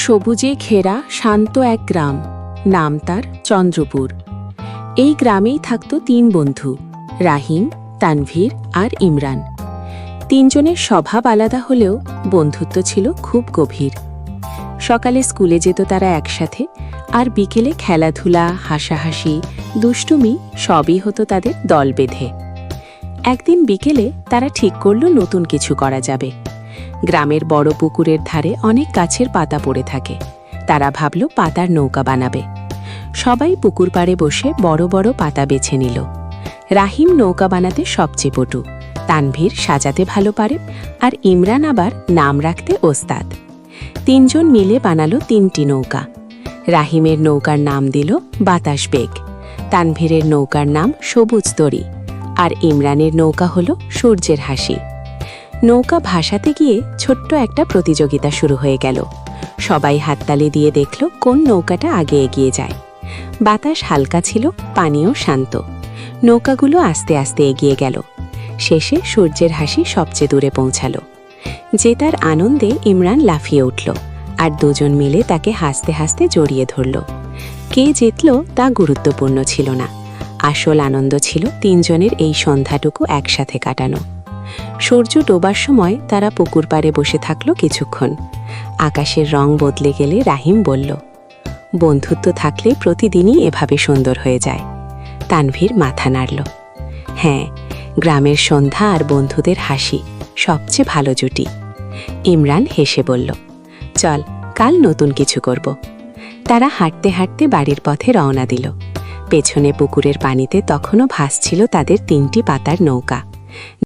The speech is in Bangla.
সবুজে ঘেরা শান্ত এক গ্রাম, নাম তার চন্দ্রপুর। এই গ্রামেই থাকত তিন বন্ধু, রাহিম, তানভীর আর ইমরান। তিনজনের স্বভাব আলাদা হলেও বন্ধুত্ব ছিল খুব গভীর। সকালে স্কুলে যেত তারা একসাথে, আর বিকেলে খেলাধুলা, হাসাহাসি, দুষ্টুমি সবই হতো তাদের দল বেঁধে। একদিন বিকেলে তারা ঠিক করল নতুন কিছু করা যাবে। গ্রামের বড় পুকুরের ধারে অনেক গাছের পাতা পড়ে থাকে। তারা ভাবল পাতার নৌকা বানাবে। সবাই পুকুর পাড়ে বসে বড় বড় পাতা বেছে নিল। রাহিম নৌকা বানাতে সবচেয়ে পটু, তানভীর সাজাতে ভালো পারে, আর ইমরান আবার নাম রাখতে ওস্তাদ। তিনজন মিলে বানালো তিনটি নৌকা। রাহিমের নৌকার নাম দিল বাতাস বেগ, তানভীরের নৌকার নাম সবুজ তরী, আর ইমরানের নৌকা হল সূর্যের হাসি। নৌকা ভাসাতে গিয়ে ছোট্ট একটা প্রতিযোগিতা শুরু হয়ে গেল। সবাই হাততালি দিয়ে দেখল কোন নৌকাটা আগে এগিয়ে যায়। বাতাস হালকা ছিল, পানিও শান্ত। নৌকাগুলো আস্তে আস্তে এগিয়ে গেল। শেষে সূর্যের হাসি সবচেয়ে দূরে পৌঁছালো। জেতার আনন্দে ইমরান লাফিয়ে উঠল, আর দুজন মিলে তাকে হাসতে হাসতে জড়িয়ে ধরল। কে জিতল তা গুরুত্বপূর্ণ ছিল না। আসল আনন্দ ছিল তিনজনের এই সন্ধ্যাটুকু একসাথে কাটানো। সূর্য ডোবার সময় তারা পুকুর পাড়ে বসে থাকল কিছুক্ষণ। আকাশের রং বদলে গেলে রাহিম বলল, বন্ধুত্ব থাকলে প্রতিদিনই এভাবে সুন্দর হয়ে যায়। তানভীর মাথা নাড়ল। হ্যাঁ, গ্রামের সন্ধ্যা আর বন্ধুদের হাসি সবচেয়ে ভালো জুটি। ইমরান হেসে বলল, চল, কাল নতুন কিছু করব। তারা হাঁটতে হাঁটতে বাড়ির পথে রওনা দিল। পেছনে পুকুরের পানিতে তখনও ভাসছিল তাদের তিনটি পাতার নৌকা।